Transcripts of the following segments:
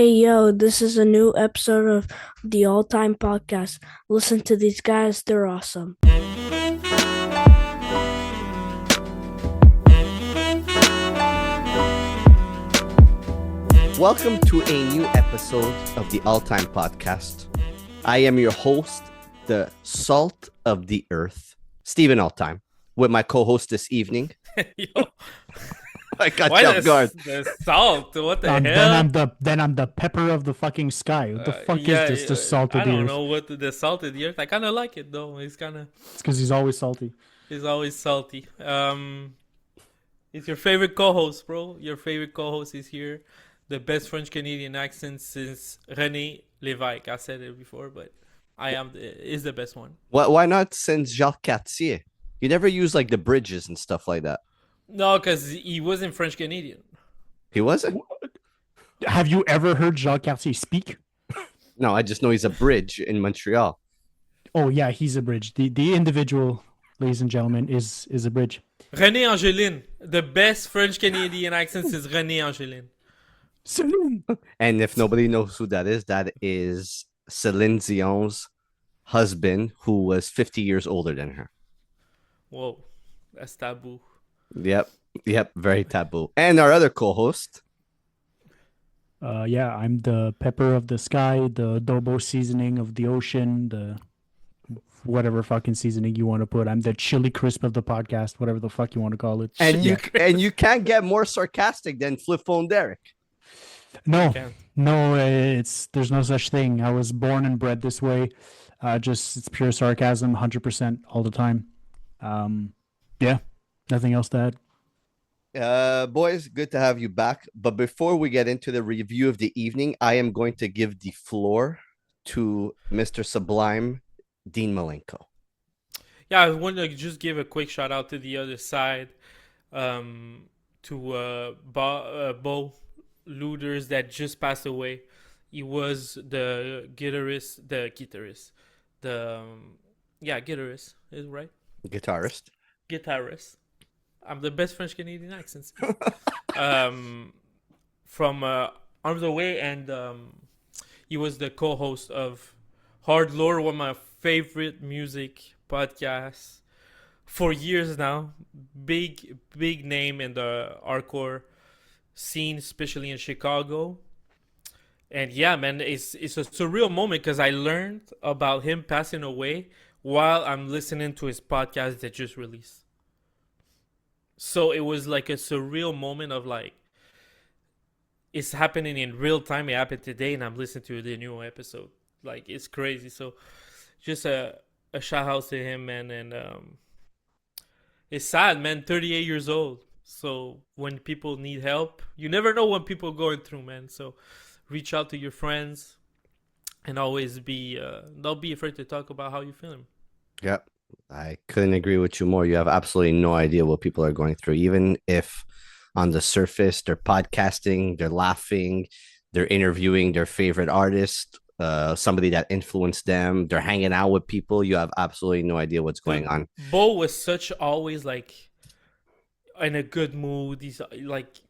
Hey, yo, this is a new episode of the All Time Podcast. Listen to these guys, they're awesome. Welcome to a new episode of the All Time Podcast. I am your host, the salt of the earth, Stephen Alltime, with my co-host this evening. Yo, I got why you off guard. the salt? What the Then hell? I'm the pepper of the fucking sky. What the fuck Yeah, is this? The salt I of the don't earth. know what the salt of the earth. I kind of like it though. It's because he's always salty. He's always salty. It's your favorite co-host, bro. Your favorite co-host is here. The best French Canadian accent since René Lévesque. I said it before, but is the best one. Why not since Jacques Cartier? You never use like the bridges and stuff like that. No, because he wasn't French Canadian. He wasn't? Have you ever heard Jacques Cartier speak? No, I just know he's a bridge in Montreal. Oh yeah, he's a bridge. The individual, ladies and gentlemen, is a bridge. René Angeline. The best French Canadian accent is René Angeline. And if nobody knows who that is Celine Dion's husband, who was 50 years older than her. Whoa, that's taboo. Yep, very taboo. And our other co-host. Yeah, I'm the pepper of the sky, the adobo seasoning of the ocean, the whatever fucking seasoning you want to put. I'm the chili crisp of the podcast, whatever the fuck you want to call it. And you can't get more sarcastic than Flip Phone Derek. No, there's no such thing. I was born and bred this way. It's pure sarcasm, 100% all the time. Yeah, nothing else to add. Boys, good to have you back. But before we get into the review of the evening, I am going to give the floor to Mr. Sublime, Dean Malenko. Yeah, I want to just give a quick shout out to the other side, to Bo Luders that just passed away. He was the guitarist, guitarist, is right? Guitarist. I'm the best French Canadian accents. From Arms Away, and he was the co-host of Hard Lore, one of my favorite music podcasts for years now. Big name in the hardcore scene, especially in Chicago. And yeah, man, it's a surreal moment because I learned about him passing away while I'm listening to his podcast that just released. So it was like a surreal moment of like, it's happening in real time. It happened today, and I'm listening to the new episode. Like, it's crazy. So just a shout out to him, man. And it's sad, man. 38 years old. So when people need help, you never know what people are going through, man. So reach out to your friends, and always don't be afraid to talk about how you're feeling. Yep. I couldn't agree with you more. You have absolutely no idea what people are going through, even if on the surface they're podcasting, they're laughing, they're interviewing their favorite artist, somebody that influenced them, they're hanging out with people. You have absolutely no idea what's going on. Bo was always like in a good mood. He's like,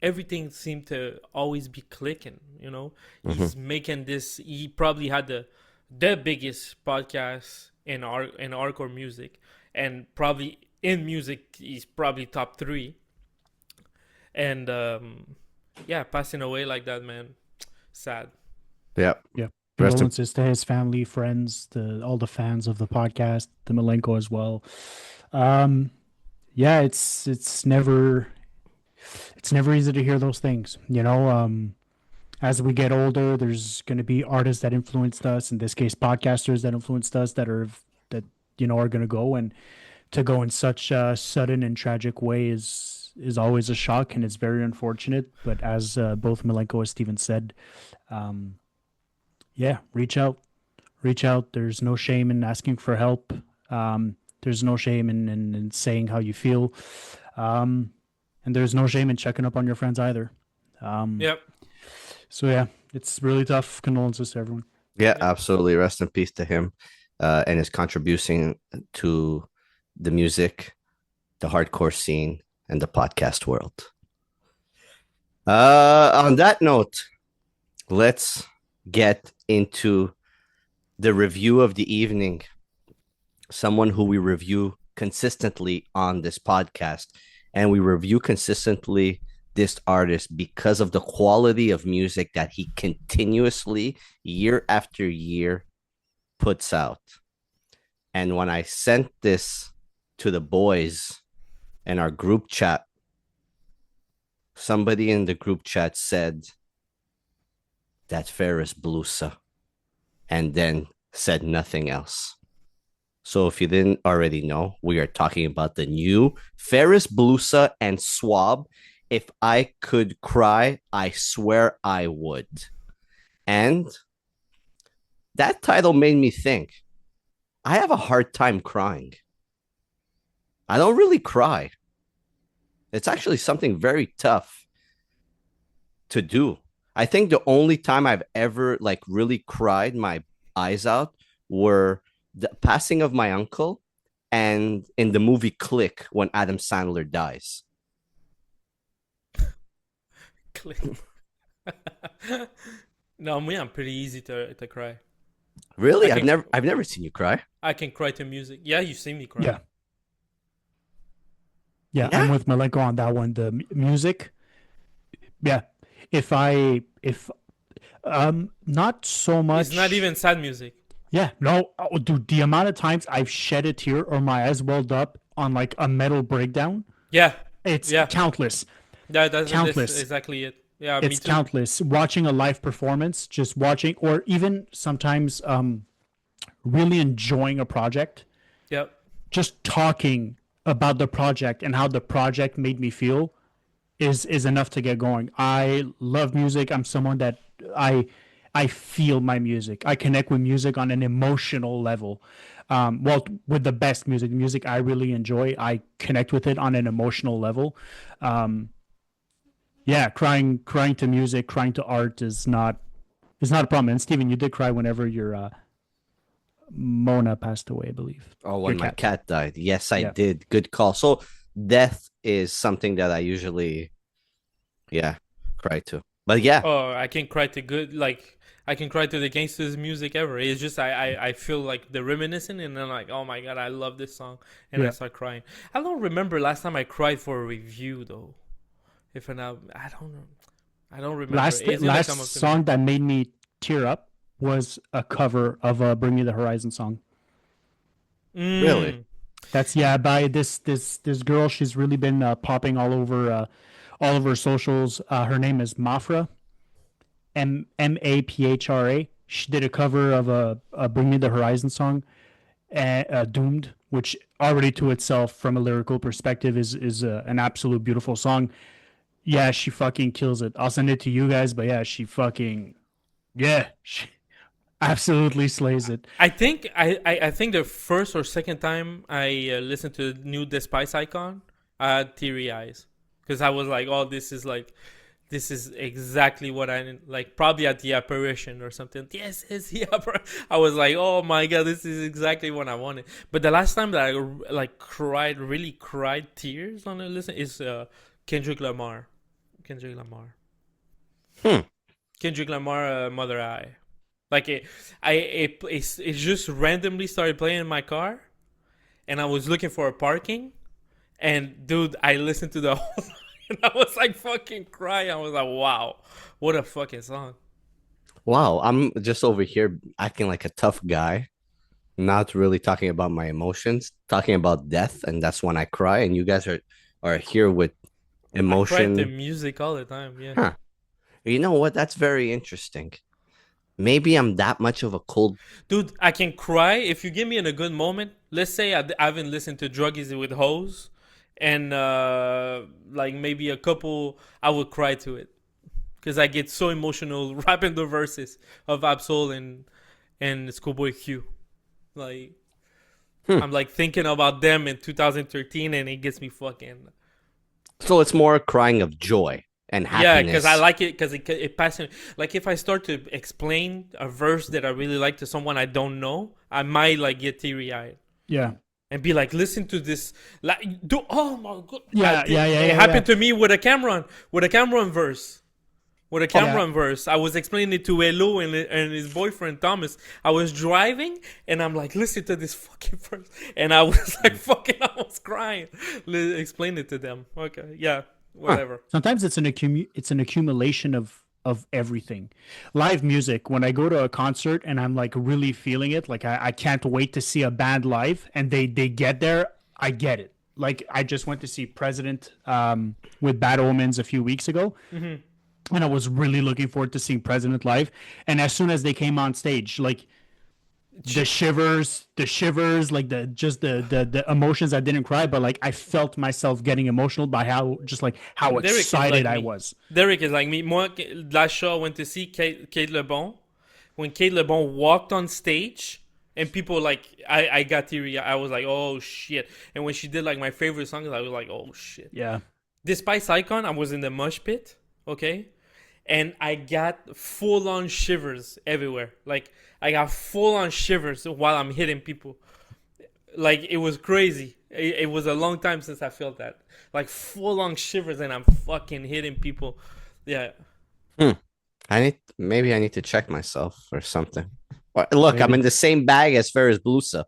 everything seemed to always be clicking, you know. He's making this. He probably had the biggest podcast in hardcore music, and probably in music he's probably top 3. And passing away like that, man, sad. Yeah. Condolences to his family, friends, to all the fans of the podcast, the Malenko as well. Yeah, it's never easy to hear those things, you know. As we get older, there's going to be artists that influenced us, in this case podcasters that influenced us, that are going to go, and to go in such a sudden and tragic way is always a shock, and it's very unfortunate. But as both Malenko and Steven said, reach out. There's no shame in asking for help. There's no shame in saying how you feel, and there's no shame in checking up on your friends either. Yep. So yeah, it's really tough. Condolences to everyone. Yeah, absolutely. Rest in peace to him, and his contribution to the music, the hardcore scene, and the podcast world. On that note, let's get into the review of the evening. Someone who we review consistently on this podcast, and we review consistently this artist because of the quality of music that he continuously, year after year, puts out. And when I sent this to the boys in our group chat, somebody in the group chat said that Ferris Blusa, and then said nothing else. So if you didn't already know, we are talking about the new Ferris Blusa and Swab. If I could cry, I swear I would. And that title made me think, I have a hard time crying. I don't really cry. It's actually something very tough to do. I think the only time I've ever really cried my eyes out were the passing of my uncle and in the movie Click when Adam Sandler dies. Click. No, me, I'm pretty easy to cry. Really? I've never seen you cry. I can cry to music. Yeah, you've seen me cry. Yeah, I'm with Maleko on that one. The music. Yeah. If not so much. It's not even sad music. Yeah, no, oh, dude, the amount of times I've shed a tear or my eyes welled up on like a metal breakdown. Yeah. It's countless. That's countless. Exactly it. Yeah, it's countless. Watching a live performance, just watching, or even sometimes really enjoying a project. Yep. Just talking about the project and how the project made me feel is enough to get going. I love music. I'm someone that I feel my music. I connect with music on an emotional level. With the best music I really enjoy, I connect with it on an emotional level. Crying to music, crying to art is not a problem. And Steven, you did cry whenever your Mona passed away, I believe. Oh, when my cat died. Yes, I did. Good call. So death is something that I usually, cry to. But yeah. Oh, I can cry to I can cry to the gangsters music ever. It's just I feel like the reminiscent, and then like, oh my god, I love this song, and I start crying. I don't remember last time I cried for a review though. I don't know. I don't remember. Last song that made me tear up was a cover of a Bring Me the Horizon song. Really? That's by this girl. She's really been popping all over her socials. Her name is Mafra, Maphra. She did a cover of a Bring Me the Horizon song, Doomed, which already to itself, from a lyrical perspective, is an absolute beautiful song. Yeah, she fucking kills it. I'll send it to you guys, but she absolutely slays it. I think the first or second time I listened to the new Despise Icon, I had teary eyes because I was like, oh, this is exactly what I like. Probably at the apparition or something. Yes, it's the apparition. I was like, oh my god, this is exactly what I wanted. But the last time that I really cried tears on a listen is Kendrick Lamar. Kendrick Lamar, Mother Eye. Like it just randomly started playing in my car, and I was looking for a parking, and dude, I listened to the whole song, and I was like fucking crying. I was like, wow, what a fucking song. Wow, I'm just over here acting like a tough guy, not really talking about my emotions, talking about death, and that's when I cry, and you guys are here with emotion. I cry to music all the time. Yeah. Huh. You know what? That's very interesting. Maybe I'm that much of a cold dude. I can cry if you give me in a good moment. Let's say I haven't listened to Druggies with Hose, and maybe a couple, I would cry to it because I get so emotional rapping the verses of Absol and Schoolboy Q. I'm like thinking about them in 2013, and it gets me fucking. So it's more crying of joy and happiness. Yeah, because I like it because it passes. Like if I start to explain a verse that I really like to someone I don't know, I might get teary eyed. Yeah. And be like, listen to this. Oh my god. Yeah. It happened to me with a Cameron verse. with a Cameron verse. I was explaining it to Elo and his boyfriend Thomas. I was driving and I'm like, listen to this fucking verse, and I was like fucking almost crying. Explain it to them. Okay, yeah, whatever. Sometimes it's an accumulation of everything. Live music, when I go to a concert and I'm like really feeling it, like I can't wait to see a band live, and they get there, I get it. Like I just went to see President with Bad Omens a few weeks ago. And I was really looking forward to seeing President live. And as soon as they came on stage, like the shivers, like the emotions. I didn't cry, but like I felt myself getting emotional by how excited I was. Derek is like me. Moi, last show I went to see Kate Le Bon. When Kate Le Bon walked on stage, and people like, I got teary. I was like, oh shit. And when she did like my favorite songs, I was like, oh shit. Yeah. Despite Icon, I was in the mosh pit, okay? And I got full-on shivers everywhere. Like, I got full-on shivers while I'm hitting people. Like, it was crazy. It was a long time since I felt that. Like, full-on shivers, and I'm fucking hitting people. Yeah. Maybe I need to check myself or something. Look, I'm in the same bag as Ferris Blusa,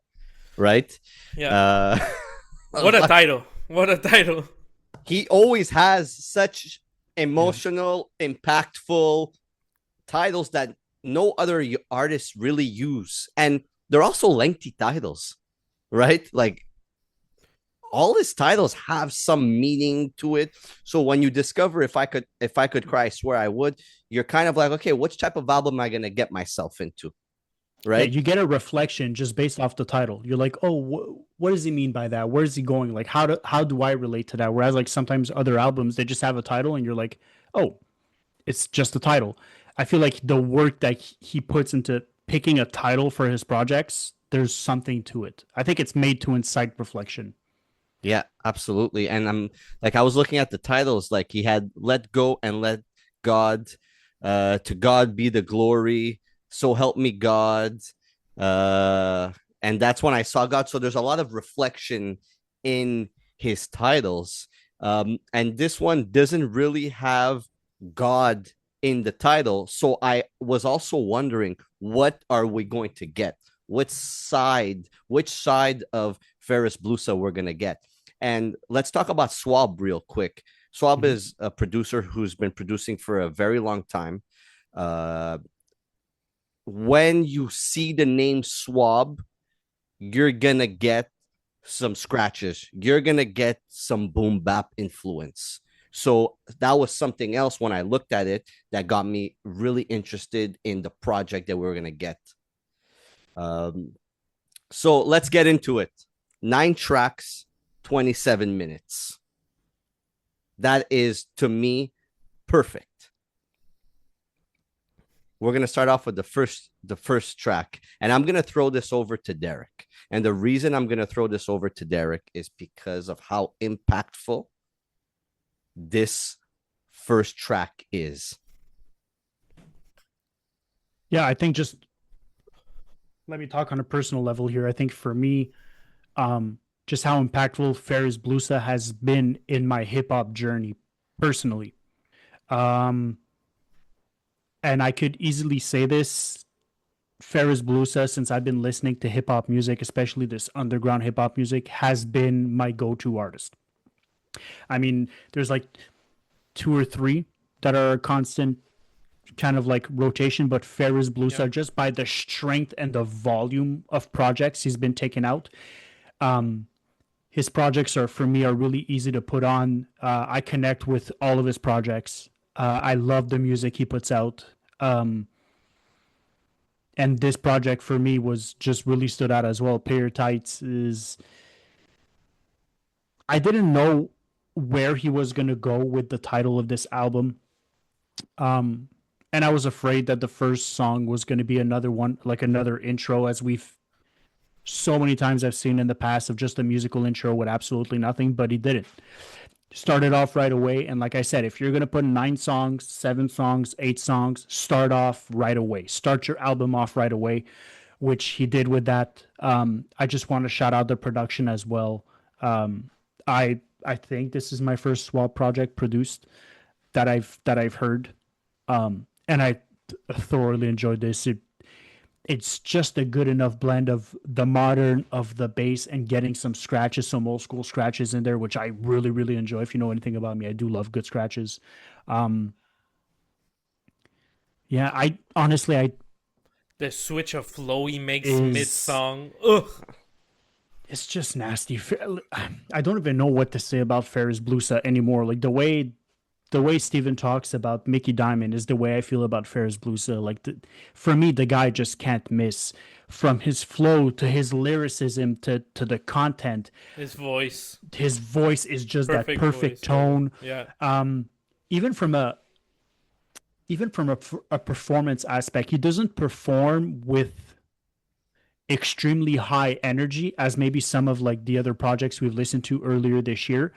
right? Yeah. What a title. What a title. He always has such emotional, impactful titles that no other artists really use. And they're also lengthy titles, right? Like, all his titles have some meaning to it. So when you discover If I Could Cry, I Swear I Would, you're kind of like, okay, which type of album am I going to get myself into? Right? Yeah, you get a reflection just based off the title. You're like, oh, what does he mean by that? Where is he going? Like, how do I relate to that? Whereas like sometimes other albums, they just have a title and you're like, oh, it's just a title. I feel like the work that he puts into picking a title for his projects, there's something to it. I think it's made to incite reflection. Yeah, absolutely. And I'm like, I was looking at the titles, like he had Let Go and Let God, To God Be the Glory, So Help Me God. And that's when I saw God. So there's a lot of reflection in his titles. And this one doesn't really have God in the title. So I was also wondering, what are we going to get? Which side of Ferris Blusa we're going to get? And let's talk about Swab real quick. Swab is a producer who's been producing for a very long time. When you see the name Swab, you're going to get some scratches. You're going to get some boom bap influence. So that was something else when I looked at it that got me really interested in the project that we were going to get. So let's get into it. 9 tracks, 27 minutes. That is, to me, perfect. We're going to start off with the first track, and I'm going to throw this over to Derek. And the reason I'm going to throw this over to Derek is because of how impactful this first track is. Yeah, I think just let me talk on a personal level here. I think for me, just how impactful Ferris Blusa has been in my hip hop journey personally. And I could easily say this, Ferris Blusa, since I've been listening to hip hop music, especially this underground hip hop music, has been my go-to artist. I mean, there's like 2 or 3 that are a constant kind of like rotation, but Ferris Blusa, just by the strength and the volume of projects he's been taking out, his projects are really easy to put on. I connect with all of his projects. I love the music he puts out. And this project for me was just really stood out as well. Pay Your Tights is, I didn't know where he was going to go with the title of this album. And I was afraid that the first song was going to be another one, like another intro, as we've so many times I've seen in the past of just a musical intro with absolutely nothing, but he didn't. Started off right away. And like I said, if you're going to put 9 songs, 7 songs, 8 songs, start off right away. Start your album off right away, which he did with that. I just want to shout out the production as well. I think this is my first Swab project produced that I've heard. And I thoroughly enjoyed this. It's just a good enough blend of the modern, of the bass, and getting some scratches, some old school scratches in there, which I really, really enjoy. If you know anything about me, I do love good scratches. Um, yeah, I honestly, I The switch of flow he makes mid is song. Ugh. it's just nasty. I don't even know what to say about Ferris Blusa anymore. Like the way Steven talks about Mickey Diamond is the way I feel about Ferris Blusa. Like for me, the guy just can't miss. From his flow to his lyricism to the content, His voice. his voice is just that Perfect perfect voice. Yeah. tone. Yeah. Even from a a performance aspect, he doesn't perform with extremely high energy as maybe some of like the other projects we've listened to earlier this year,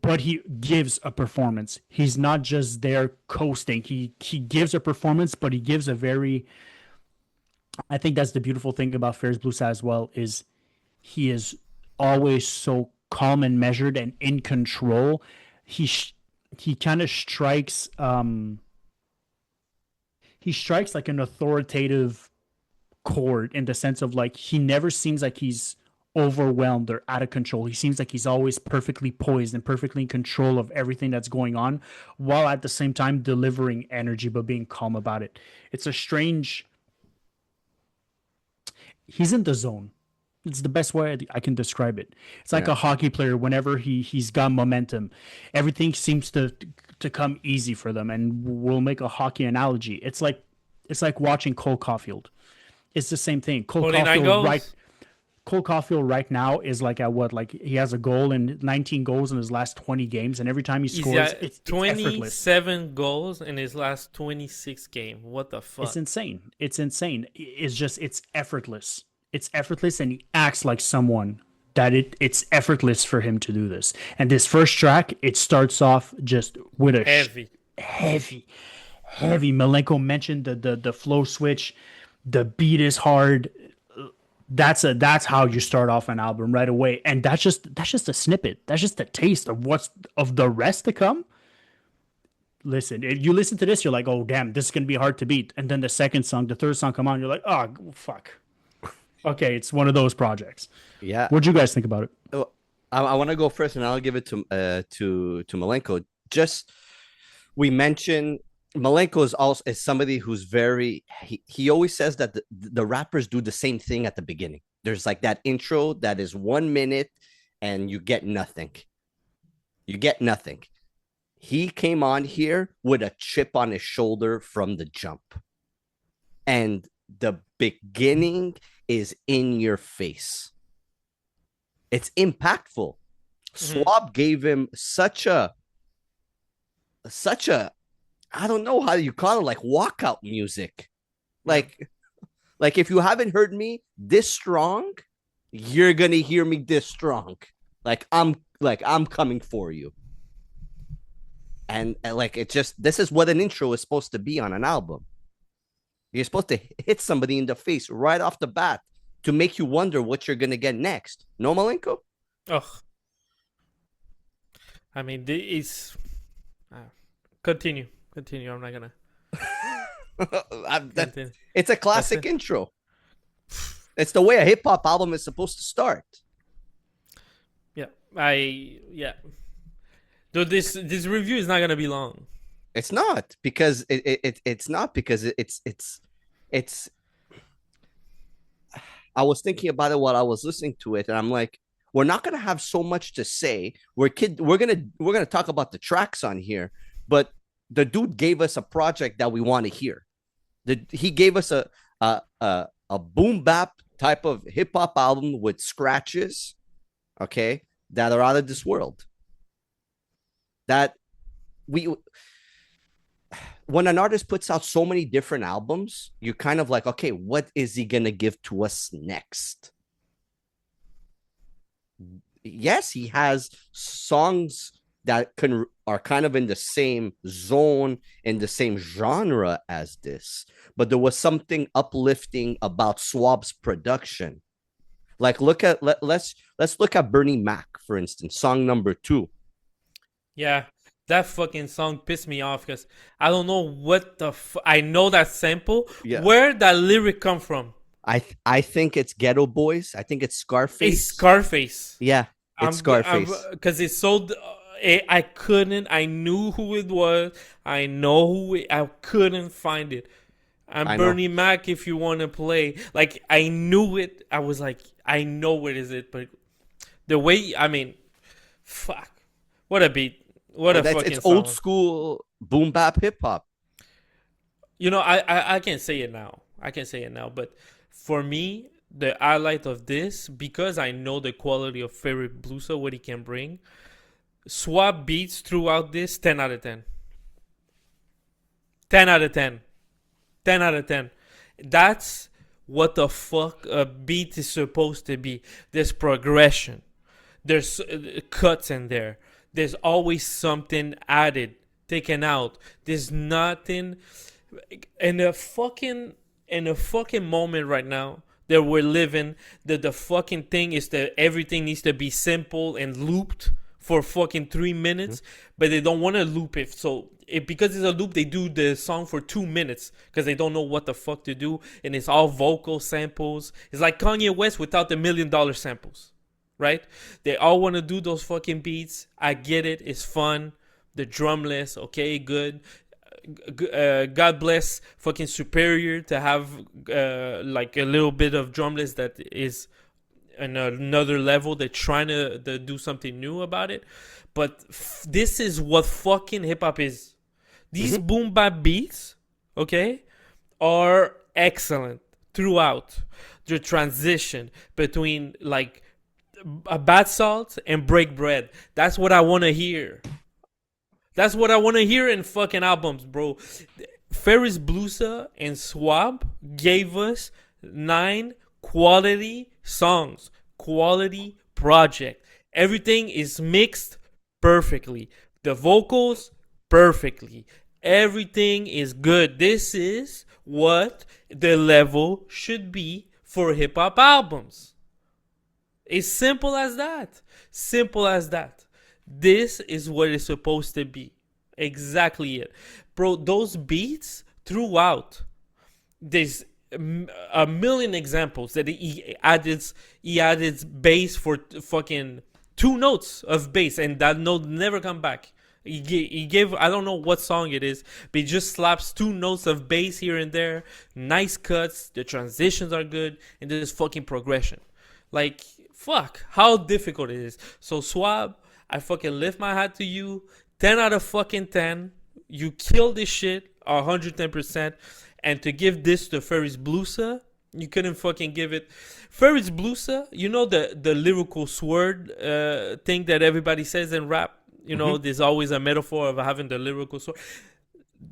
but he gives a performance. He's not just there coasting. He gives a performance, but he gives a very, I think that's the beautiful thing about Ferris Blusa as well, is he is always so calm and measured and in control. He kind of strikes like an authoritative chord in the sense of like he never seems like he's overwhelmed or out of control. He seems like he's always perfectly poised and perfectly in control of everything that's going on, while at the same time delivering energy but being calm about it. It's a strange, he's in the zone. It's the best way I can describe it. It's like Yeah. a hockey player. Whenever he's got momentum, everything seems to come easy for them. And we'll make a hockey analogy. It's like watching Cole Caulfield. It's the same thing. 29 goals. Cole Caulfield right now is like at what? Like he has a goal and 19 goals in his last 20 games, and every time he He's scores, got it's effortless. 27 goals in his last 26 game. What the fuck? It's insane. It's insane. It's effortless. It's effortless, and he acts like someone that it's effortless for him to do this. And this first track, it starts off just with a Heavy. heavy. Malenko mentioned the flow switch. The beat is hard. That's how you start off an album right away, and that's just a snippet. That's just a taste of what's of the rest to come. Listen, if you listen to this, you're like, oh damn, this is gonna be hard to beat. And then the second song, the third song come on, you're like, oh fuck. Okay, it's one of those projects. Yeah. What'd you guys think about it? Oh, I want to go first, and I'll give it to Malenko. Just we mentioned Malenko is somebody who's very. He always says that the rappers do the same thing at the beginning. There's like that intro that is 1 minute, and you get nothing. You get nothing. He came on here with a chip on his shoulder from the jump, and the beginning is in your face. It's impactful. Swab gave him such a I don't know how you call it, like walkout music. Like if you haven't heard me this strong, you're gonna hear me this strong. Like I'm coming for you. And like it just this is what an intro is supposed to be on an album. You're supposed to hit somebody in the face right off the bat to make you wonder what you're gonna get next. No, Malenko? Ugh. I mean, it's continue. I'm not gonna. Continue. It's a classic intro. It's the way a hip hop album is supposed to start. Yeah. Though this review is not gonna be long. It's not because it's not because it's. I was thinking about it while I was listening to it, and I'm like, we're not gonna have so much to say. We're gonna talk about the tracks on here, but the dude gave us a project that we want to hear. He gave us a boom bap type of hip hop album with scratches, okay, that are out of this world. That when an artist puts out so many different albums, you're kind of like, okay, what is he gonna give to us next? Yes, he has songs that are kind of in the same zone, in the same genre as this, but there was something uplifting about Swab's production. Like let's look at Bernie Mac, for instance, song number 2. Yeah, that fucking song pissed me off because I don't know what the I know that sample. Yeah. Where that lyric come from? I think it's Ghetto Boys. I think it's Scarface. It's Scarface. Yeah, it's Scarface. Because it's so. I couldn't. I knew who it was. I know who it. I couldn't find it. I'm Bernie Mac. If you want to play, like I knew it. I was like, I know what is it, but the way. I mean, fuck. What a beat. What a fucking it's song. old school boom bap hip hop. You know, I can say it now. I can say it now, but for me, the highlight of this, because I know the quality of Ferris Blusa, what he can bring, Swab beats throughout this, 10 out of 10. 10 out of 10. 10 out of 10. That's what the fuck a beat is supposed to be. There's progression. There's cuts in there. There's always something added, taken out. There's nothing in a fucking moment right now that we're living, that the fucking thing is that everything needs to be simple and looped for fucking 3 minutes, but they don't want to loop it. So because it's a loop, they do the song for 2 minutes because they don't know what the fuck to do, and it's all vocal samples. It's like Kanye West without the $1 million samples, right? They all want to do those fucking beats. I get it. It's fun. The drumless, okay, good. God bless fucking Superior to have like a little bit of drumless that is on another level. They're trying to do something new about it, but this is what fucking hip hop is. These boom bap beats, okay, are excellent throughout. The transition between like a bath salt and break bread. That's what I want to hear. That's what I want to hear in fucking albums, bro. Ferris Blusa and Swab gave us 9 quality songs, quality project. Everything is mixed perfectly. The vocals, perfectly. Everything is good. This is what the level should be for hip-hop albums. It's simple as that. Simple as that. This is what it's supposed to be. Exactly it. Bro, those beats throughout, there's a million examples that he added bass for fucking 2 notes of bass, and that note never come back. He gave, I don't know what song it is, but he just slaps 2 notes of bass here and there. Nice cuts, the transitions are good, and there's fucking progression. Like, fuck, how difficult it is. So Swab, I fucking lift my hat to you. 10 out of fucking 10. You killed this shit 110%. And to give this to Ferris Blusa, you couldn't fucking give it. Ferris Blusa, you know the lyrical sword thing that everybody says in rap? You know, there's always a metaphor of having the lyrical sword.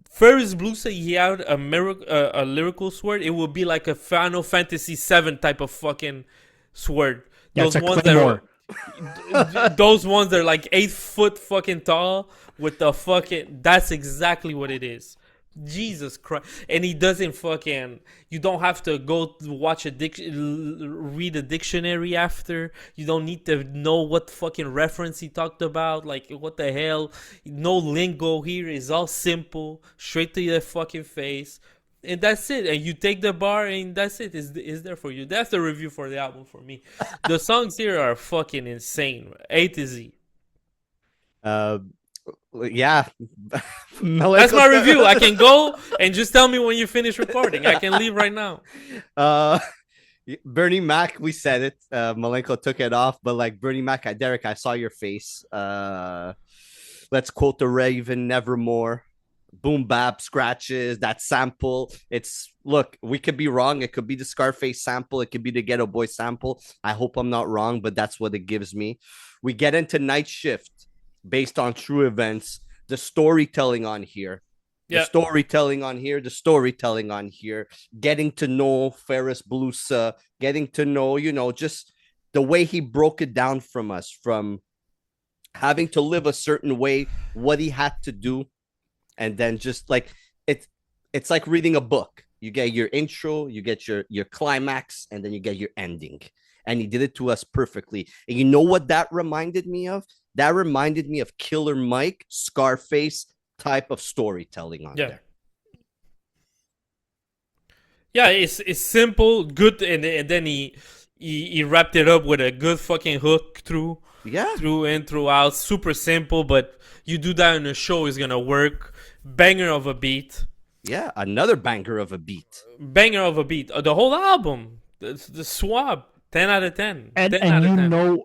Ferris Blusa, he had a lyrical sword. It would be like a Final Fantasy VII type of fucking sword. Yeah, Those it's a ones claymore. those ones that are like 8 foot fucking tall with the fucking. That's exactly what it is. Jesus Christ. And he doesn't fucking. You don't have to go watch read a dictionary after. You don't need to know what fucking reference he talked about. Like, what the hell? No lingo here. It's all simple, straight to your fucking face. And that's it. And you take the bar and that's it. It's there for you. That's the review for the album for me. The songs here are fucking insane. A to Z. Yeah. That's my review. I can go and just tell me when you finish recording. I can leave right now. Bernie Mac, we said it. Malenko took it off, but like Bernie Mac, Derek, I saw your face. Let's quote the Raven, Nevermore. Boom bap scratches, that sample. It's, look, we could be wrong. It could be the Scarface sample. It could be the Ghetto Boy sample. I hope I'm not wrong, but that's what it gives me. We get into Night Shift based on true events. The storytelling on here. The storytelling on here. The storytelling on here. Getting to know Ferris Blusa. Getting to know, you know, just the way he broke it down from us. From having to live a certain way. What he had to do. And then just like it's like reading a book. You get your intro, you get your climax, and then you get your ending. And he did it to us perfectly. And you know what that reminded me of? That reminded me of Killer Mike, Scarface type of storytelling on there. Yeah, it's simple, good, and then he wrapped it up with a good fucking hook through and throughout. Super simple, but you do that in a show, is gonna work. Banger of a beat. Yeah, another banger of a beat. Banger of a beat. The whole album, the Swab, 10 out of 10. And 10 out of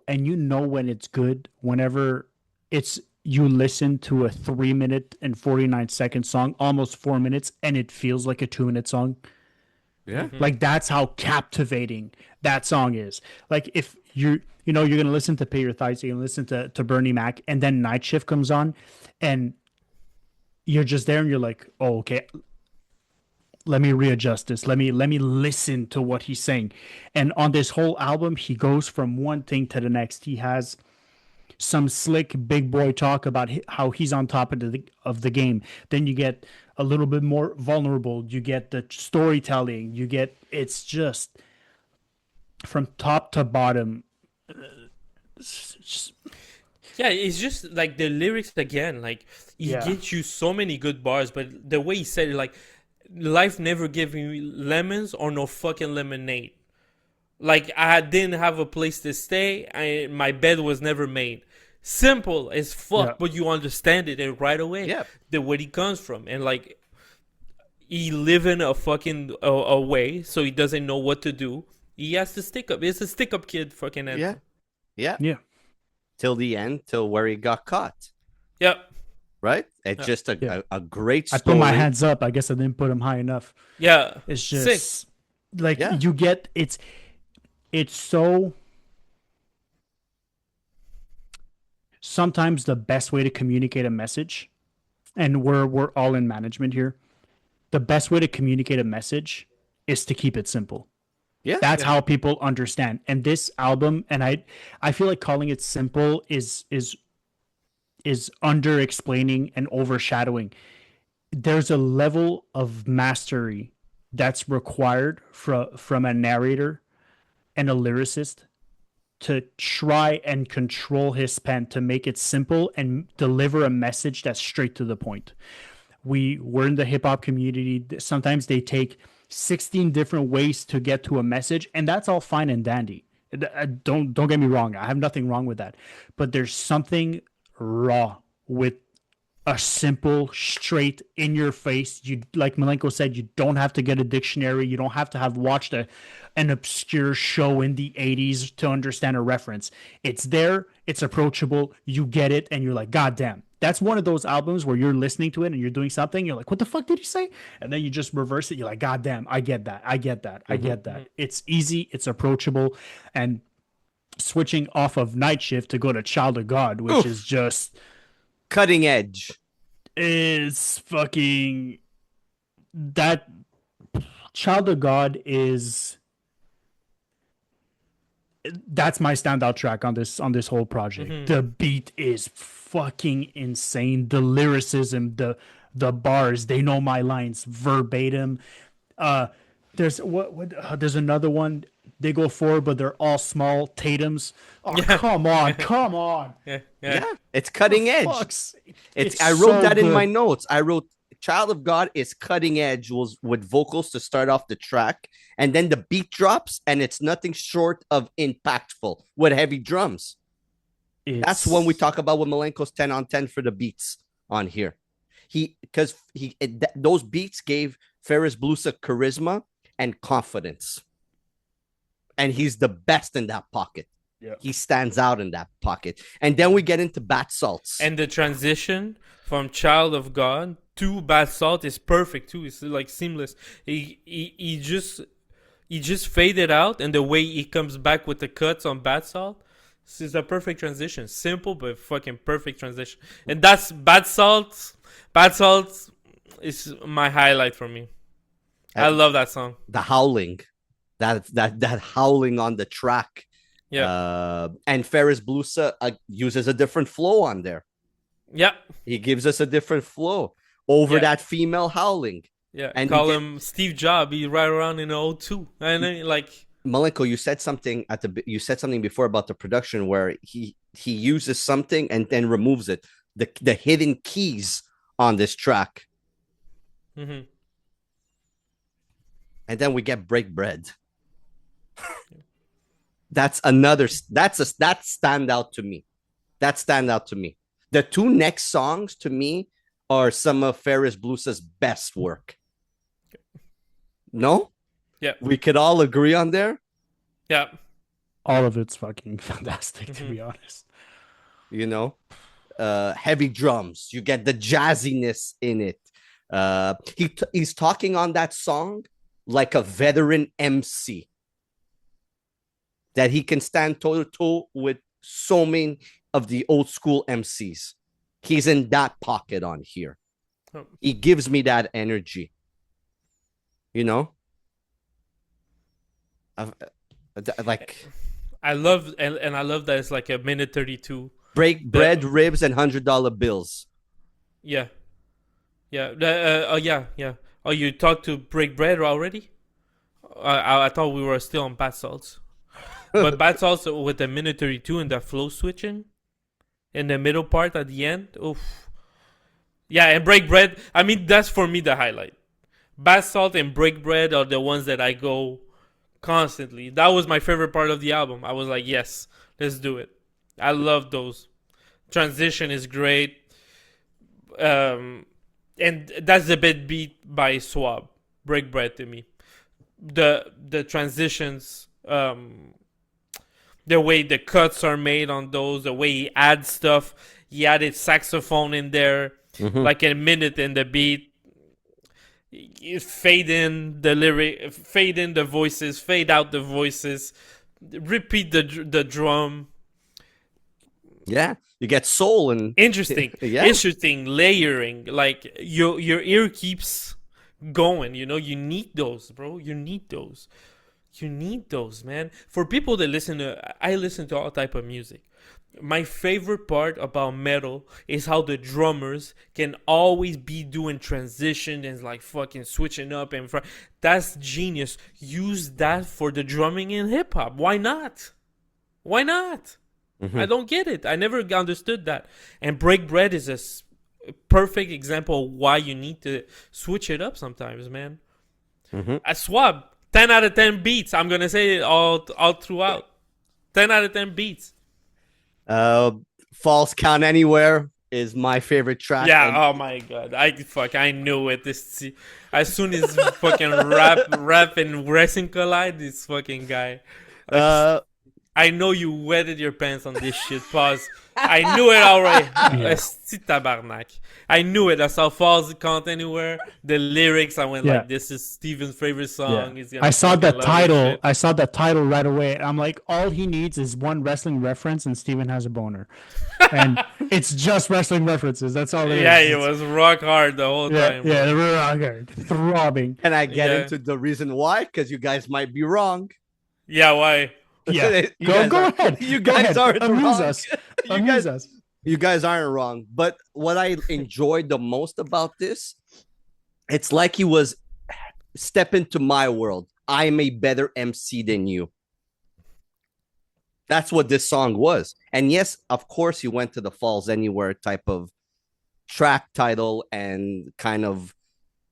10. you know when it's good whenever it's you listen to a 3-minute and 49-second song, almost 4 minutes, and it feels like a 2-minute song. Yeah. Like that's how captivating that song is. Like if you're gonna listen to Pay Your Thighs, you're gonna listen to Bernie Mac, and then Night Shift comes on, and you're just there, and you're like, oh, okay, let me readjust this. Let me listen to what he's saying. And on this whole album, he goes from one thing to the next. He has some slick big boy talk about how he's on top of the game. Then you get a little bit more vulnerable. You get the storytelling. It's just from top to bottom. Yeah, it's just like the lyrics again. Like he gets you so many good bars, but the way he said it, like, life never gave me lemons or no fucking lemonade. Like, I didn't have a place to stay. My bed was never made. Simple as fuck, but you understand it and right away. Yeah. Where he comes from. And, like, he live in a fucking a way, so he doesn't know what to do. He has to stick up. It's a stick-up kid fucking answer. Yeah. Till the end, till where he got caught. Yep. Right? It's just a great story. I put my hands up. I guess I didn't put them high enough. Yeah. It's just like you get it's so sometimes the best way to communicate a message, and we're all in management here. The best way to communicate a message is to keep it simple. Yeah. That's how people understand. And this album, and I feel like calling it simple is under explaining and overshadowing. There's a level of mastery that's required from a narrator and a lyricist to try and control his pen to make it simple and deliver a message that's straight to the point. We're in the hip hop community. Sometimes they take 16 different ways to get to a message, and that's all fine and dandy. Don't get me wrong. I have nothing wrong with that. But there's something raw with a simple, straight, in your face. You, like Malenko said, you don't have to get a dictionary. You don't have to have watched an obscure show in the 80s to understand a reference. It's there, it's approachable, you get it, and you're like, God damn. That's one of those albums where you're listening to it and you're doing something, you're like, what the fuck did he say? And then you just reverse it, you're like, God damn, I get that. I get that. It's easy, it's approachable, and switching off of Night Shift to go to Child of God, which is just cutting edge. Is fucking that Child of God is that's my standout track on this whole project. The beat is fucking insane. The lyricism, the bars, they know my lines verbatim. There's there's another one. They go forward, but they're all small Tatums. Oh, come on. Yeah. It's cutting edge. I wrote that in my notes. I wrote Child of God is cutting edge with vocals to start off the track, and then the beat drops, and it's nothing short of impactful with heavy drums. That's when we talk about with Malenko's 10 on 10 for the beats on here. Those beats gave Ferris Blusa charisma and confidence. And he's the best in that pocket. Yeah. He stands out in that pocket. And then we get into Bath Salts. And the transition from Child of God to Bath Salt is perfect too. It's like seamless. He just faded out, and the way he comes back with the cuts on Bath Salt, this is a perfect transition. Simple but fucking perfect transition. And that's Bath Salt. Bath Salt is my highlight for me. I love that song. The howling. That howling on the track. Yeah. And Ferris Blusa uses a different flow on there. Yeah. He gives us a different flow over that female howling. Yeah. And call him Steve Jobs. He ride around in 02. And then, like, Malenko, you said something before about the production where he uses something and then removes it. The hidden keys on this track. Mm-hmm. And then we get Break Bread. That's stand out to me. That stand out to me. The two next songs to me are some of Ferris Blusa's best work. No? Yeah. We could all agree on there. Yeah. All of it's fucking fantastic, to be honest. You know, heavy drums. You get the jazziness in it. He's talking on that song like a veteran MC. That he can stand toe to toe with so many of the old school MCs. He's in that pocket on here. Oh. He gives me that energy. You know? Like I love and I love that it's like a minute 32. Break Bread, ribs, and $100 bills. Yeah. Yeah. Yeah. Oh, you talked to Break Bread already? I thought we were still on Bath Salts. But Bath Salts with the minute 32 and the flow switching in the middle part at the end. Oof. Yeah, and Break Bread. I mean, that's for me the highlight. Bath Salt and Break Bread are the ones that I go constantly. That was my favorite part of the album. I was like, yes, let's do it. I love those. Transition is great. And that's the bit beat by Swab. Break Bread to me. The transitions, the way the cuts are made on those, the way he adds stuff. He added saxophone in there, like a minute in the beat. You fade in the lyric, fade in the voices, fade out the voices, repeat the drum. Yeah, you get soul and Interesting, yeah. Interesting layering. Like your ear keeps going. You know, you need those, bro. You need those. You need those, man. For people that I listen to all type of music. My favorite part about metal is how the drummers can always be doing transition and like fucking switching up and that's genius. Use that for the drumming in hip hop. Why not? Why not? I don't get it. I never understood that. And Break Bread is a perfect example of why you need to switch it up sometimes, man. A Swab, 10 out of 10 beats. I'm gonna say it all throughout. 10 out of 10 beats. False Count Anywhere is my favorite track. Yeah, oh my god. I knew it. As soon as fucking rap and wrestling collide, this fucking guy. I know you wetted your pants on this shit. Pause. I knew it already. Tabarnak. I knew it. I saw Falls Count Anywhere. The lyrics, I went like, this is Steven's favorite song. Yeah. I saw that title. I saw that title right away. I'm like, all he needs is one wrestling reference, and Steven has a boner. And it's just wrestling references. That's all it is. Yeah, it was rock hard the whole time. Yeah, rock hard, throbbing. Can I get into the reason why? Because you guys might be wrong. Yeah, why? Yeah, go ahead. You guys aren't Amuse wrong. us. Amuse us. You guys aren't wrong. But what I enjoyed the most about this, it's like he was step into my world. I'm a better MC than you. That's what this song was. And yes, of course, he went to the Falls Anywhere type of track title and kind of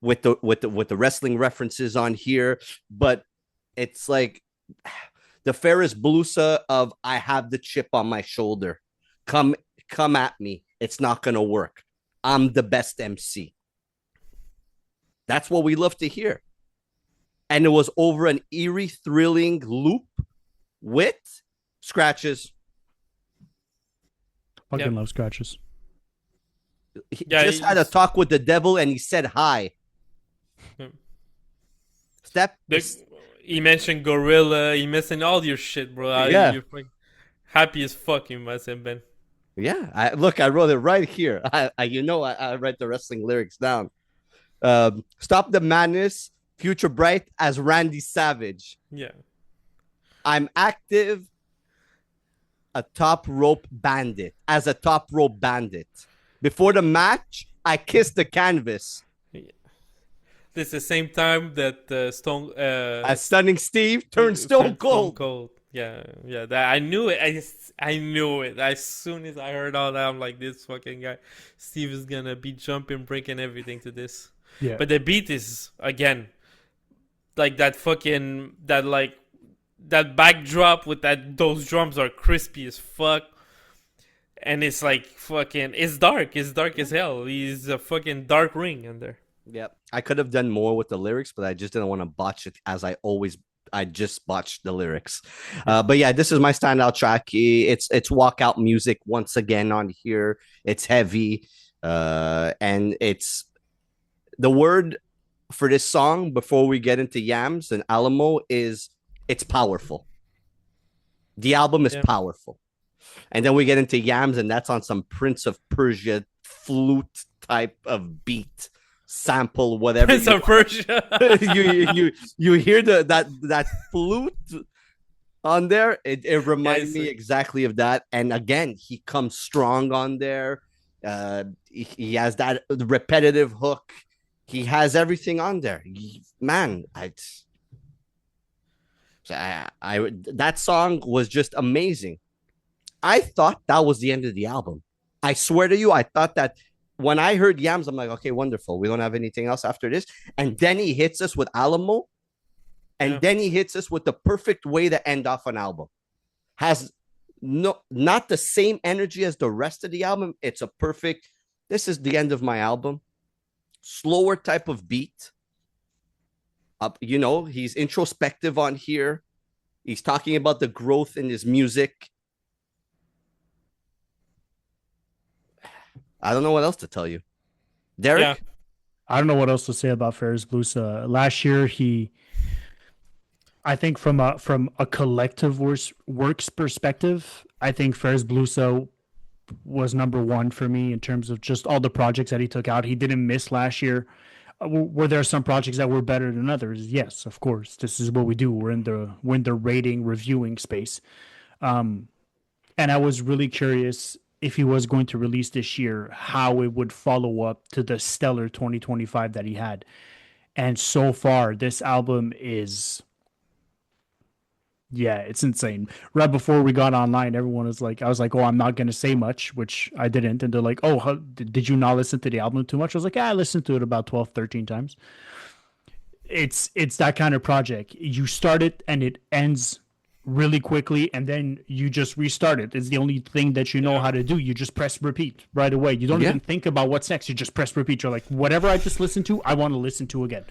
with the wrestling references on here. But it's like the Ferris Blusa of I have the chip on my shoulder. Come at me. It's not going to work. I'm the best MC. That's what we love to hear. And it was over an eerie, thrilling loop with scratches. Fucking love scratches. He just had a talk with the devil and he said hi. He mentioned Gorilla. He mentioned all your shit, bro. You're happy as fuck you must have been. Yeah. I wrote it right here. I write the wrestling lyrics down. Stop the madness. Future bright as Randy Savage. Yeah. I'm active. As a top rope bandit. Before the match, I kissed the canvas. This is the same time that Stunning Steve turned Stone Cold. yeah. That I knew it. I knew it. As soon as I heard all that, I'm like, this fucking guy, Steve is gonna be jumping, breaking everything to this. Yeah. But the beat is again like that backdrop with those drums are crispy as fuck. And it's like fucking, it's dark. It's dark as hell. He's a fucking dark ring in there. Yep. I could have done more with the lyrics, but I just didn't want to botch it as I just botched the lyrics. But yeah, this is my standout track. It's walkout music once again on here. It's heavy. And it's the word for this song before we get into Yams and Alamo is it's powerful. The album is powerful. And then we get into Yams, and that's on some Prince of Persia flute type of beat, sample, whatever. Prince of Persia. you hear that flute on there. It reminds me exactly of that. And again, he comes strong on there. He has that repetitive hook. He has everything on there. That song was just amazing. I thought that was the end of the album. I swear to you, I thought that when I heard Yams, I'm like, okay, wonderful. We don't have anything else after this. And then he hits us with Alamo. And then he hits us with the perfect way to end off an album. Has not the same energy as the rest of the album. It's a perfect, this is the end of my album. Slower type of beat. He's introspective on here. He's talking about the growth in his music. I don't know what else to tell you. Derek? Yeah. I don't know what else to say about Ferris Blusa. Last year, I think from a collective works perspective, I think Ferris Blusa was number one for me in terms of just all the projects that he took out. He didn't miss last year. Were there some projects that were better than others? Yes, of course. This is what we do. We're in the rating reviewing space. And I was really curious if he was going to release this year, how it would follow up to the stellar 2025 that he had. And so far, this album is, it's insane. Right before we got online, everyone was like, I was like, oh, I'm not going to say much, which I didn't. And they're like, oh, did you not listen to the album too much? I was like, I listened to it about 12, 13 times. It's that kind of project. You start it and it ends really quickly, and then you just restart it. It's the only thing that you know how to do. You just press repeat right away. You don't even think about what's next. You just press repeat. You're like, whatever I just listened to, I want to listen to again.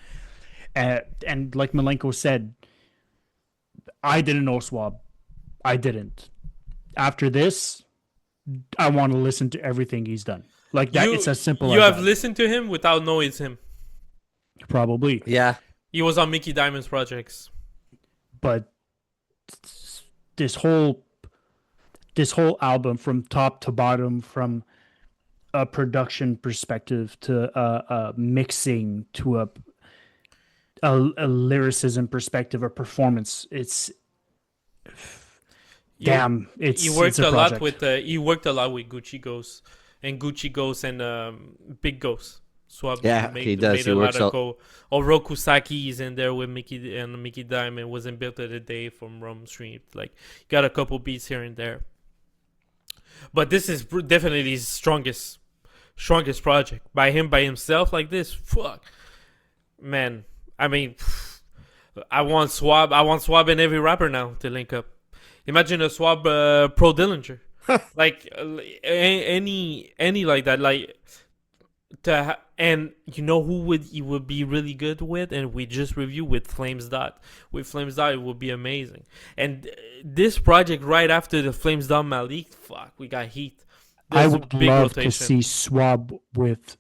And like Malenko said, I didn't know Swab. I didn't. After this, I want to listen to everything he's done. Like that, it's as simple as that. You have listened to him without knowing it's him. Probably. Yeah. He was on Mickey Diamond's projects. But this whole album from top to bottom, from a production perspective to mixing to a lyricism perspective or performance, it's damn. He worked a lot with Gucci Ghost and Big Ghost. Swab he does. He works out. Oroku Saki is in there with Mickey Diamond. Wasn't built of the day from Rum Street. Like, got a couple beats here and there. But this is definitely his strongest project by himself like this. Fuck, man. I mean, I want Swab and every rapper now to link up. Imagine a Swab Pro Dillinger, like any like that, like. And you know who he would be really good with, and we just reviewed with Flames Dot. With Flames Dot, it would be amazing. And this project right after the Flames Dot Malik, fuck, we got heat. I would love to see Swab with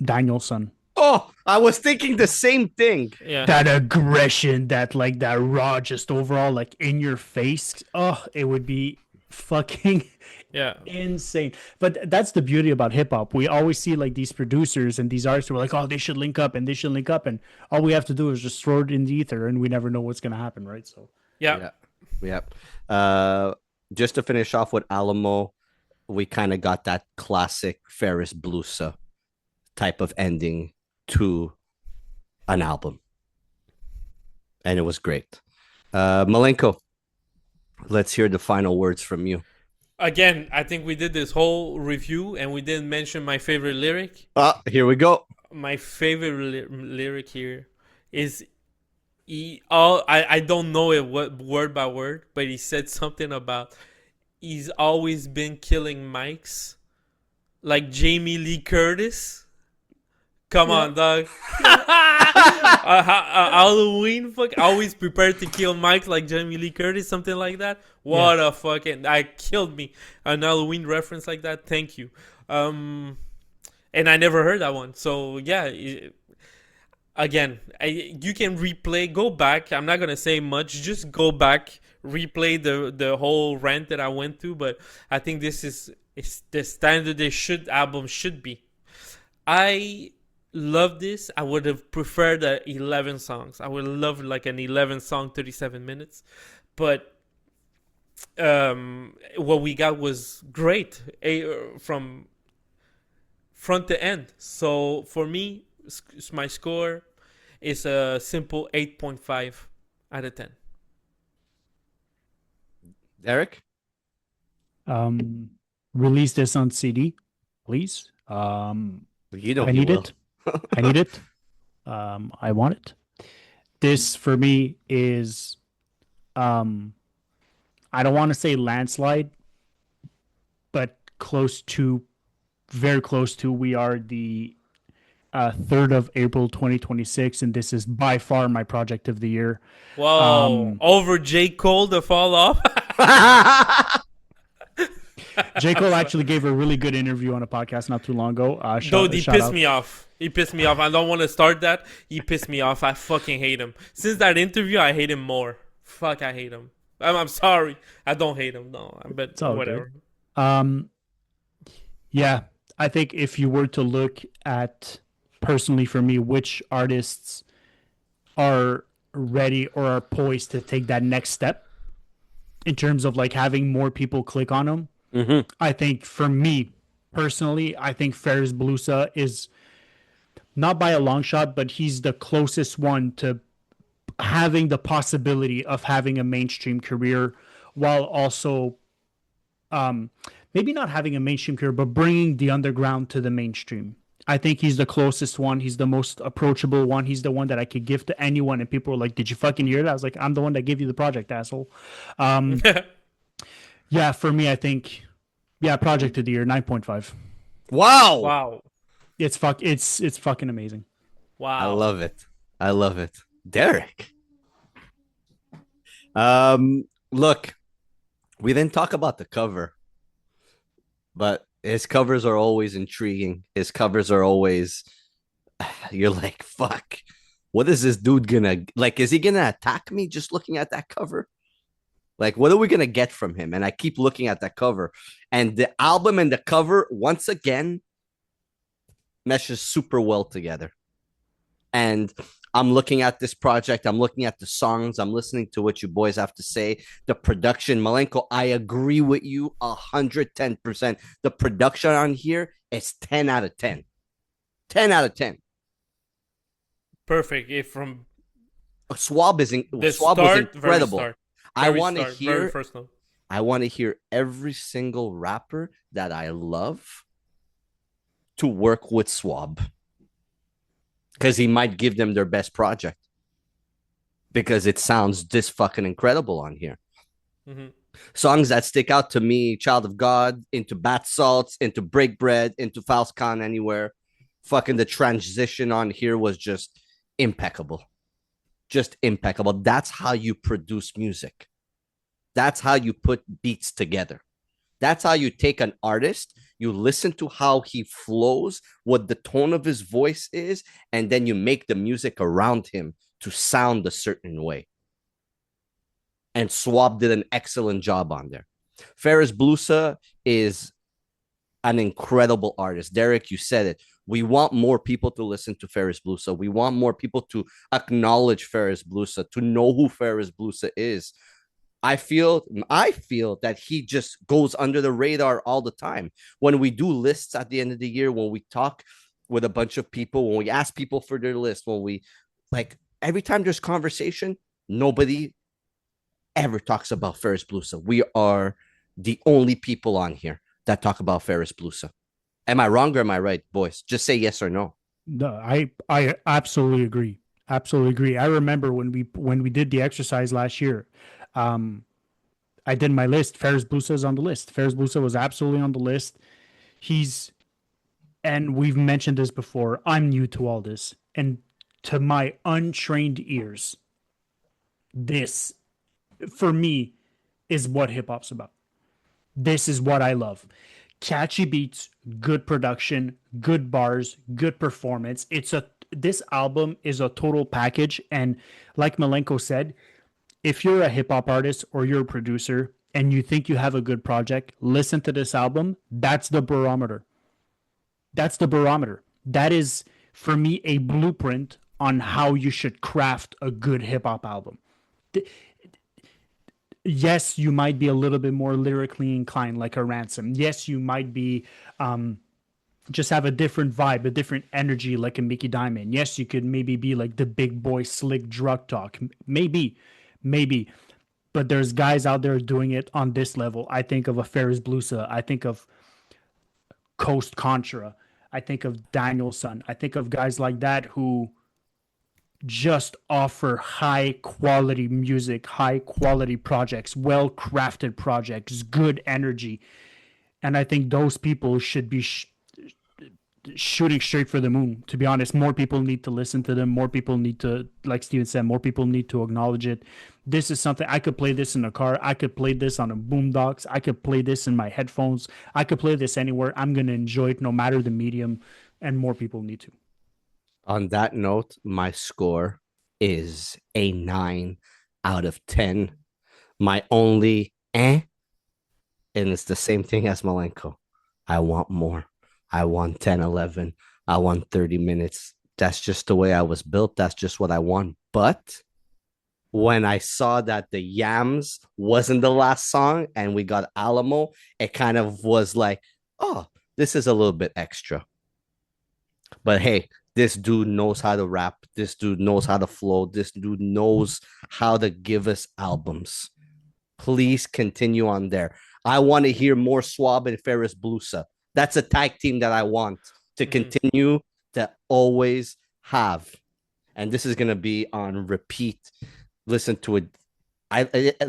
Danielson. Oh, I was thinking the same thing. Yeah, that aggression, that raw, just overall like in your face. Oh, it would be fucking. Yeah, insane. But that's the beauty about hip hop. We always see like these producers and these artists who are like, oh, they should link up, and all we have to do is just throw it in the ether, and we never know what's gonna happen, right? So yeah. Just to finish off with Alamo, we kind of got that classic Ferris Blusa type of ending to an album, and it was great. Malenko, Let's hear the final words from you. Again, I think we did this whole review and we didn't mention my favorite lyric. Here we go. My favorite lyric here is I don't know it word by word, but he said something about he's always been killing mics like Jamie Lee Curtis. Come on, dog. Halloween, fuck, always prepared to kill Mike like Jamie Lee Curtis, something like that. What a fucking, I killed me. An Halloween reference like that. Thank you. And I never heard that one. So yeah, again, you can replay. Go back. I'm not gonna say much. Just go back, replay the whole rant that I went through. But I think this is the standard album should be. I love this. I would have preferred 11 songs. I would love like an 11 song, 37 minutes. But what we got was great from front to end. So for me, my score is a simple 8.5 out of 10. Derek? Release this on CD, please. You know I need it. I need it. I want it. This for me is, I don't want to say landslide, but very close to. We are the 3rd of April 2026, and this is by far my project of the year. Whoa! Over J. Cole to fall off. J. Cole actually gave a really good interview on a podcast not too long ago. Dude, he pissed me off. He pissed me off. I don't want to start that. He pissed me off. I fucking hate him. Since that interview, I hate him more. Fuck, I hate him. I'm sorry. I don't hate him. No, but whatever. Good. Yeah, I think if you were to look at, personally for me, which artists are ready or are poised to take that next step in terms of like having more people click on them, I think for me personally, I think Ferris Blusa is not by a long shot, but he's the closest one to having the possibility of having a mainstream career while also maybe not having a mainstream career, but bringing the underground to the mainstream. I think he's the closest one. He's the most approachable one. He's the one that I could give to anyone. And people were like, did you fucking hear that? I was like, I'm the one that gave you the project, asshole. Yeah, for me, I think, project of the year, 9.5. Wow. It's fucking amazing. Wow. I love it. Derek. Look, we didn't talk about the cover, but his covers are always intriguing. His covers are always, you're like, fuck, what is this dude gonna, like, is he gonna attack me just looking at that cover? Like, what are we gonna get from him? And I keep looking at that cover, and the album and the cover, once again, meshes super well together. And I'm looking at this project. I'm looking at the songs. I'm listening to what you boys have to say. The production, Malenko, I agree with you 110%. The production on here is 10 out of 10. 10 out of 10. Perfect. If from Swab was incredible. I want to hear. I want to hear every single rapper that I love to work with Swab, because he might give them their best project, because it sounds this fucking incredible on here. Songs that stick out to me: Child of God, Into Bath Salts, Into Break Bread, Into Falcon Anywhere. Fucking the transition on here was just impeccable. Just impeccable. That's how you produce music. That's how you put beats together. That's how you take an artist, you listen to how he flows, what the tone of his voice is, and then you make the music around him to sound a certain way. And Swab did an excellent job on there. Ferris Blusa is an incredible artist. Derek, you said it. We want more people to listen to Ferris Blusa. We want more people to acknowledge Ferris Blusa, to know who Ferris Blusa is. I feel that he just goes under the radar all the time. When we do lists at the end of the year, when we talk with a bunch of people, when we ask people for their list, when we, like, every time there's conversation, nobody ever talks about Ferris Blusa. We are the only people on here that talk about Ferris Blusa. Am I wrong or am I right, boys? Just say yes or no. No, I absolutely agree. Absolutely agree. I remember when we did the exercise last year. I did my list. Ferris Blusa is on the list. Ferris Blusa was absolutely on the list. And we've mentioned this before. I'm new to all this, and to my untrained ears, this, for me, is what hip hop's about. This is what I love. Catchy beats, good production, good bars, good performance. This album is a total package, and like Malenko said, if you're a hip hop artist or you're a producer and you think you have a good project, listen to this album. That's the barometer. That's the barometer. That is, for me, a blueprint on how you should craft a good hip hop album. Yes, you might be a little bit more lyrically inclined, like a Ransom. Yes, you might be just have a different vibe, a different energy, like a Mickey Diamond. Yes, you could maybe be like the big boy, slick drug talk. Maybe. But there's guys out there doing it on this level. I think of a Ferris Blusa. I think of Coast Contra. I think of Danielson. I think of guys like that who just offer high quality music, high quality projects, well crafted projects, good energy. And I think those people should be shooting straight for the moon. To be honest, more people need to listen to them. More people need to, like Steven said, more people need to acknowledge it. This is something I could play this in a car. I could play this on a boombox. I could play this in my headphones. I could play this anywhere. I'm going to enjoy it no matter the medium, and more people need to. On that note, my score is a 9 out of 10. My only and it's the same thing as Malenko. I want more. I want 10, 11. I want 30 minutes. That's just the way I was built. That's just what I want. But when I saw that the Yams wasn't the last song and we got Alamo, it kind of was like, oh, this is a little bit extra. But hey, this dude knows how to rap. This dude knows how to flow. This dude knows how to give us albums. Please continue on there. I want to hear more Swab and Ferris Blusa. That's a tag team that I want to continue to always have. And this is going to be on repeat. Listen to it.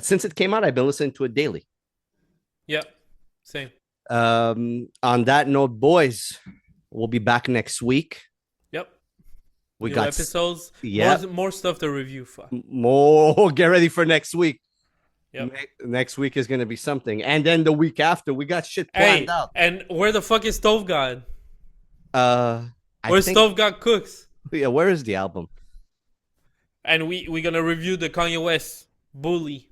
Since it came out, I've been listening to it daily. Yep. Same. On that note, boys, we'll be back next week. Yep. We New got episodes. Yeah. More stuff to review. More. Get ready for next week. Yep. Next week is going to be something. And then the week after, we got shit planned out. And where the fuck is Stove God? Where's Stove God Cooks? Yeah, where is the album? And we're going to review the Kanye West Bully.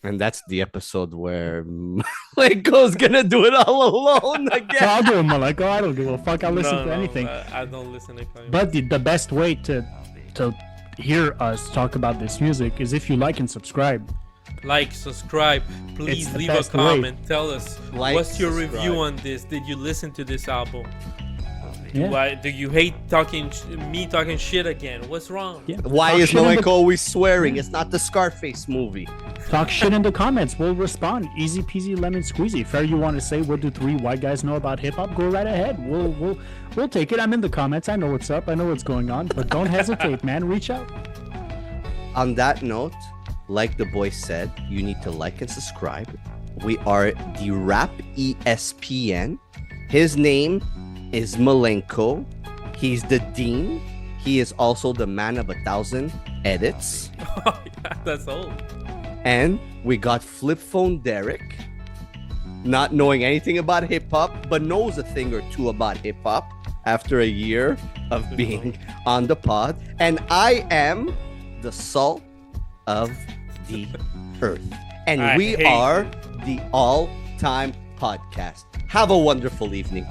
And that's the episode where Malenko's going to do it all alone again. So I'll do it, Malenko. I don't give a fuck. I'll listen to anything. I don't listen to Kanye West. But the best way to hear us talk about this music is if you like and subscribe. Like, subscribe, please It's the leave a best comment. Tell us what's your subscribe. review on this. Did you listen to this album? Yeah. Do you hate me talking shit again? What's wrong? Yeah. Why Talk is shit in Malenko the- always swearing? It's not the Scarface movie. Talk shit in the comments. We'll respond. Easy peasy lemon squeezy. If you want to say what do 3 white guys know about hip hop, go right ahead. We'll take it. I'm in the comments. I know what's up. I know what's going on. But don't hesitate, man. Reach out. On that note, like the boy said, you need to like and subscribe. We are the Rap ESPN. His name is Malenko. He's the dean. He is also the man of 1,000 edits. Oh, yeah, that's old. And we got Flip Phone Derek, not knowing anything about hip hop, but knows a thing or two about hip hop after a year of being on the pod. And I am the salt of the earth. And we are the all-time podcast. Have a wonderful evening.